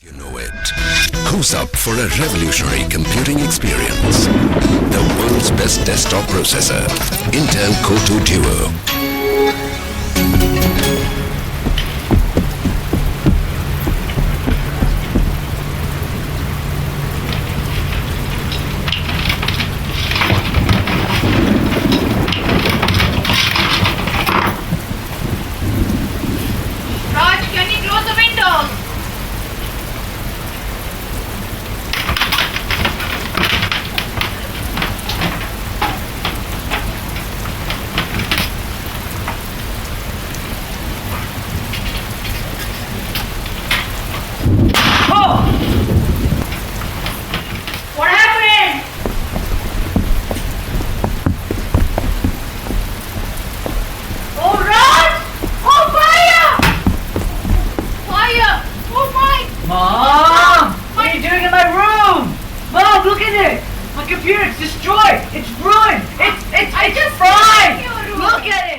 You know it. Who's up for a revolutionary computing experience? The world's best desktop processor, Intel Core 2 Duo. Raj, can you close the windows? Oh! What happened? Oh, Raj! Oh, fire! Fire! Oh, my! Mom! What are you doing in my room? Mom, look at it! My computer's destroyed! It's ruined! It's I just fried! saw your room. Look at